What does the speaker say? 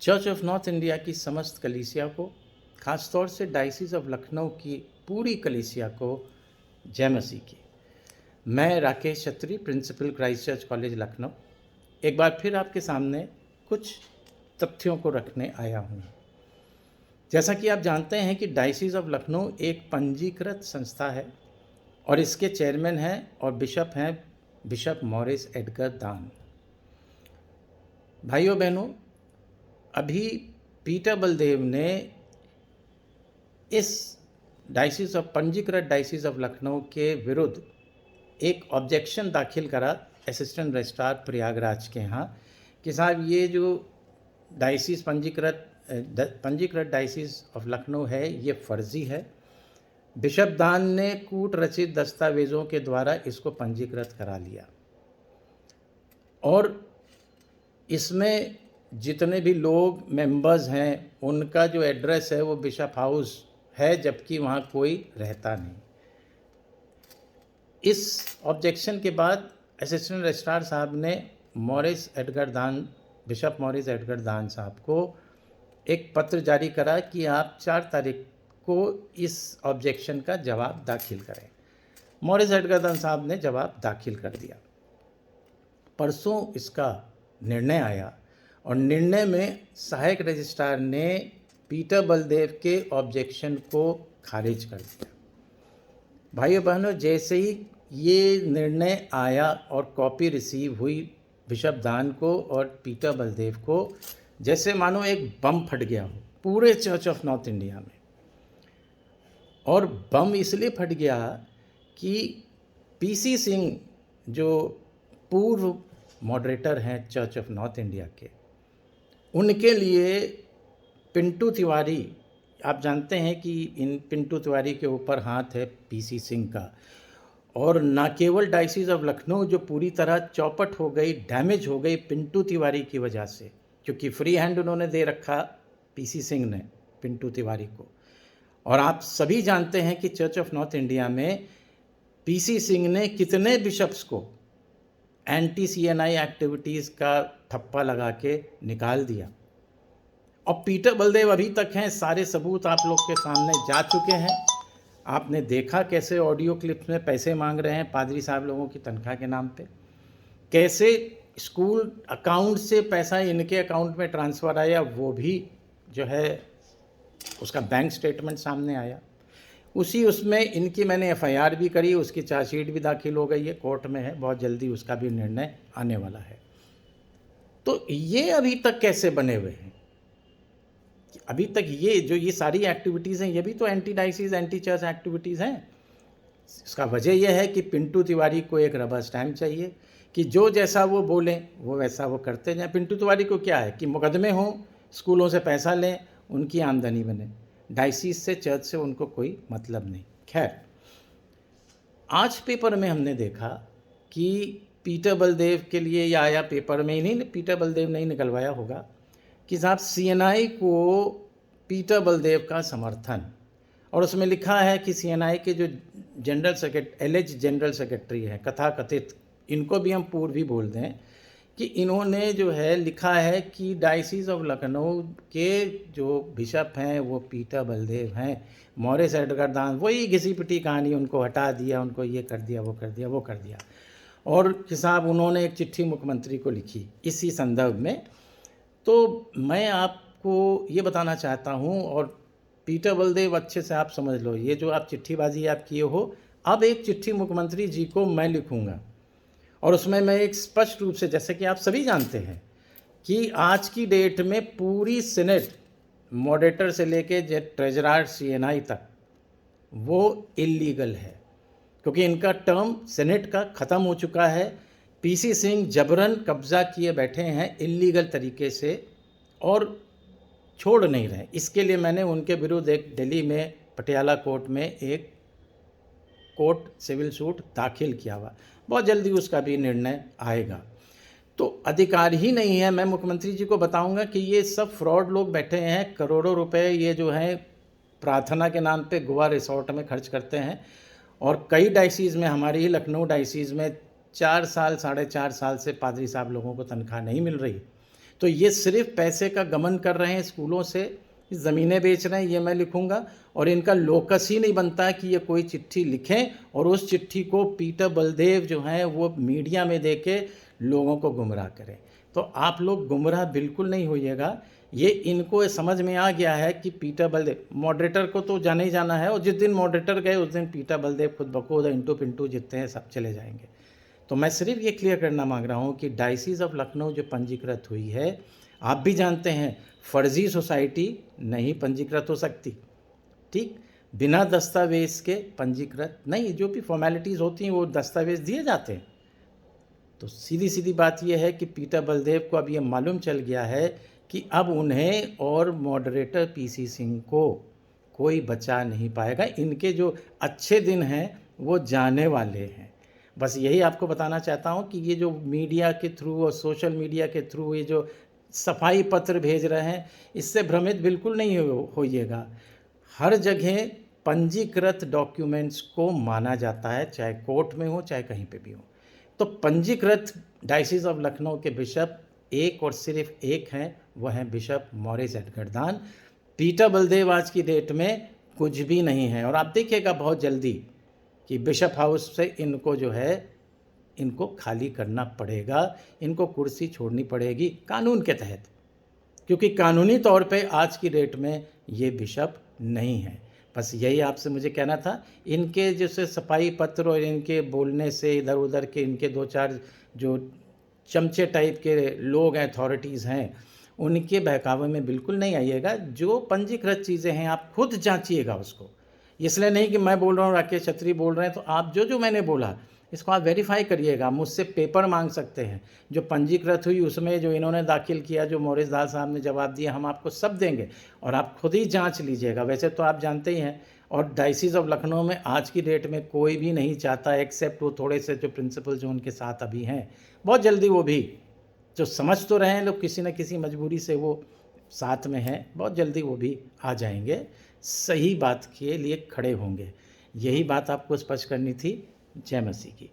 Church of north India की समस्त कलीसिया को, ख़ास तौर से डायसिस ऑफ लखनऊ की पूरी कलीसिया को जय मसीह की। मैं Rakesh Chhatri, principal Christ Church College Lucknow, एक बार फिर आपके सामने कुछ तथ्यों को रखने आया हूँ। जैसा कि आप जानते हैं कि डायसिस ऑफ लखनऊ एक पंजीकृत संस्था है और इसके चेयरमैन हैं और बिशप हैं बिशप मॉरिस एडगर दान। भाइयों बहनों, अभी पीटर बलदेव ने इस डायसिस ऑफ पंजीकृत डायसिस ऑफ लखनऊ के विरुद्ध एक ऑब्जेक्शन दाखिल करा असिस्टेंट रजिस्ट्रार प्रयागराज के यहाँ कि साहब ये जो डायसिस पंजीकृत डायसिस ऑफ लखनऊ है ये फर्जी है। बिशप दान ने कूट रचित दस्तावेज़ों के द्वारा इसको पंजीकृत करा लिया और इसमें जितने भी लोग मेंबर्स हैं उनका जो एड्रेस है वो बिशप हाउस है, जबकि वहाँ कोई रहता नहीं। इस ऑब्जेक्शन के बाद असिस्टेंट रजिस्ट्रार साहब ने बिशप मॉरिस एडगर दान साहब को एक पत्र जारी करा कि आप 4 तारीख को इस ऑब्जेक्शन का जवाब दाखिल करें। मॉरिस एडगर दान साहब ने जवाब दाखिल कर दिया। परसों इसका निर्णय आया और निर्णय में सहायक रजिस्ट्रार ने पीटर बलदेव के ऑब्जेक्शन को खारिज कर दिया। भाइयों बहनों, जैसे ही ये निर्णय आया और कॉपी रिसीव हुई बिशप दान को और पीटर बलदेव को, जैसे मानो एक बम फट गया हो पूरे चर्च ऑफ नॉर्थ इंडिया में। और बम इसलिए फट गया कि पीसी सिंह जो पूर्व मॉडरेटर हैं चर्च ऑफ नॉर्थ इंडिया के, उनके लिए पिंटू तिवारी, आप जानते हैं कि इन पिंटू तिवारी के ऊपर हाथ है पीसी सिंह का। और ना केवल डायसिस ऑफ लखनऊ जो पूरी तरह चौपट हो गई, डैमेज हो गई पिंटू तिवारी की वजह से, क्योंकि फ्री हैंड उन्होंने दे रखा पीसी सिंह ने पिंटू तिवारी को। और आप सभी जानते हैं कि चर्च ऑफ नॉर्थ इंडिया में पीसी सिंह ने कितने बिशप्स को एंटी सीएनआई एक्टिविटीज़ का ठप्पा लगा के निकाल दिया। और पीटर बलदेव अभी तक हैं, सारे सबूत आप लोग के सामने जा चुके हैं। आपने देखा कैसे ऑडियो क्लिप्स में पैसे मांग रहे हैं पादरी साहब लोगों की तनख्वाह के नाम पे, कैसे स्कूल अकाउंट से पैसा इनके अकाउंट में ट्रांसफ़र आया, वो भी जो है उसका बैंक स्टेटमेंट सामने आया। उसमें इनकी मैंने एफआईआर भी करी, उसकी चार्जशीट भी दाखिल हो गई है, कोर्ट में है, बहुत जल्दी उसका भी निर्णय आने वाला है। तो ये अभी तक कैसे बने हुए हैं? अभी तक ये सारी एक्टिविटीज़ हैं, ये भी तो anti diocese anti church activities हैं। इसका वजह यह है कि पिंटू तिवारी को एक रबर स्टैम्प चाहिए कि जो जैसा वो बोलें वो वैसा वो करते जाएं। पिंटू तिवारी को क्या है कि मुकदमे हों, स्कूलों से पैसा लें, उनकी आमदनी बने, डायसिस से चर्च से उनको कोई मतलब नहीं। खैर, आज पेपर में हमने देखा कि पीटर बलदेव के लिए ये आया, पेपर में ही नहीं, पीटर बलदेव ने ही निकलवाया होगा कि साहब सीएनआई को पीटर बलदेव का समर्थन। और उसमें लिखा है कि सीएनआई के जो एलिज जनरल सेक्रेटरी हैं, कथाकथित, इनको भी हम पूर्व भी बोल दें, कि इन्होंने जो है लिखा है कि डायसिस ऑफ लखनऊ के जो बिशप हैं वो पीटर बलदेव हैं। मॉरिस एडगर दान वही घिसी पिटी कहानी, उनको हटा दिया, उनको ये कर दिया, वो कर दिया, वो कर दिया। और साहब उन्होंने एक चिट्ठी मुख्यमंत्री को लिखी इसी संदर्भ में। तो मैं आपको ये बताना चाहता हूँ, और पीटर बलदेव अच्छे से आप समझ लो, ये जो आप चिट्ठीबाजी आप किए हो, अब एक चिट्ठी मुख्यमंत्री जी को मैं लिखूँगा और उसमें मैं एक स्पष्ट रूप से, जैसे कि आप सभी जानते हैं कि आज की डेट में पूरी सीनेट, मॉडरेटर से लेके ट्रेजरार सीएनआई तक, वो इल्लीगल है, क्योंकि इनका टर्म सीनेट का ख़त्म हो चुका है। पीसी सिंह जबरन कब्जा किए बैठे हैं इल्लीगल तरीके से और छोड़ नहीं रहे। इसके लिए मैंने उनके विरुद्ध एक दिल्ली में पटियाला कोर्ट में एक कोर्ट सिविल सूट दाखिल किया हुआ, बहुत जल्दी उसका भी निर्णय आएगा। तो अधिकार ही नहीं है। मैं मुख्यमंत्री जी को बताऊंगा कि ये सब फ्रॉड लोग बैठे हैं, करोड़ों रुपए ये जो हैं प्रार्थना के नाम पे गोवा रिसोर्ट में खर्च करते हैं। और कई डायसिस में, हमारी ही लखनऊ डायसिस में 4 साल 4.5 साल से पादरी साहब लोगों को तनख्वाह नहीं मिल रही। तो ये सिर्फ पैसे का गमन कर रहे हैं स्कूलों से, ज़मीनें बेच रहे हैं, ये मैं लिखूंगा। और इनका लोकस ही नहीं बनता कि ये कोई चिट्ठी लिखें और उस चिट्ठी को पीटर बलदेव जो हैं वो मीडिया में दे के लोगों को गुमराह करें। तो आप लोग गुमराह बिल्कुल नहीं होइएगा। ये इनको समझ में आ गया है कि पीटर बलदेव, मॉडरेटर को तो जाना ही जाना है, और जिस दिन मॉडरेटर गए उस दिन पीटर बलदेव खुद बखुद इंटू पिंटू जितने हैं सब चले जाएंगे। तो मैं सिर्फ ये क्लियर करना मांग रहा हूँ कि डायसिस ऑफ लखनऊ जो पंजीकृत हुई है, आप भी जानते हैं फर्जी सोसाइटी नहीं पंजीकृत हो सकती, ठीक, बिना दस्तावेज़ के पंजीकृत नहीं, जो भी फॉर्मेलिटीज़ होती हैं वो दस्तावेज़ दिए जाते हैं। तो सीधी सीधी बात यह है कि पीटर बलदेव को अब ये मालूम चल गया है कि अब उन्हें और मॉडरेटर पीसी सिंह को कोई बचा नहीं पाएगा। इनके जो अच्छे दिन हैं वो जाने वाले हैं। बस यही आपको बताना चाहता हूँ कि ये जो मीडिया के थ्रू और सोशल मीडिया के थ्रू ये जो सफाई पत्र भेज रहे हैं, इससे भ्रमित बिल्कुल नहीं होइएगा। हर जगह पंजीकृत डॉक्यूमेंट्स को माना जाता है, चाहे कोर्ट में हो चाहे कहीं पे भी हो। तो पंजीकृत डायसिस ऑफ लखनऊ के बिशप एक और सिर्फ एक हैं, वह हैं बिशप मॉरिस एडगरदान। पीटर बलदेव आज की डेट में कुछ भी नहीं है। और आप देखिएगा बहुत जल्दी कि बिशप हाउस से इनको जो है इनको खाली करना पड़ेगा, इनको कुर्सी छोड़नी पड़ेगी कानून के तहत, क्योंकि कानूनी तौर पे आज की डेट में ये बिशप नहीं है। बस यही आपसे मुझे कहना था। इनके जैसे सफाई पत्र और इनके बोलने से इधर उधर के इनके दो चार जो चमचे टाइप के लोग हैं, अथॉरिटीज़ हैं, उनके बहकावे में बिल्कुल नहीं आइएगा। जो पंजीकृत चीज़ें हैं आप खुद जांचिएगा उसको, इसलिए नहीं कि मैं बोल रहा हूँ, राकेश छत्री बोल रहे हैं, तो आप जो मैंने बोला इसको आप वेरीफाई करिएगा। मुझसे पेपर मांग सकते हैं, जो पंजीकृत हुई उसमें जो इन्होंने दाखिल किया, जो मॉरिस दास साहब ने जवाब दिया, हम आपको सब देंगे और आप खुद ही जांच लीजिएगा। वैसे तो आप जानते ही हैं, और डायसिस ऑफ लखनऊ में आज की डेट में कोई भी नहीं चाहता एक्सेप्ट वो थोड़े से जो प्रिंसिपल जो उनके साथ अभी हैं, बहुत जल्दी वो भी जो समझ तो रहे हैं लोग किसी न किसी मजबूरी से वो साथ में हैं, बहुत जल्दी वो भी आ जाएंगे, सही बात के लिए खड़े होंगे। यही बात आपको स्पष्ट करनी थी। जय मसीह की।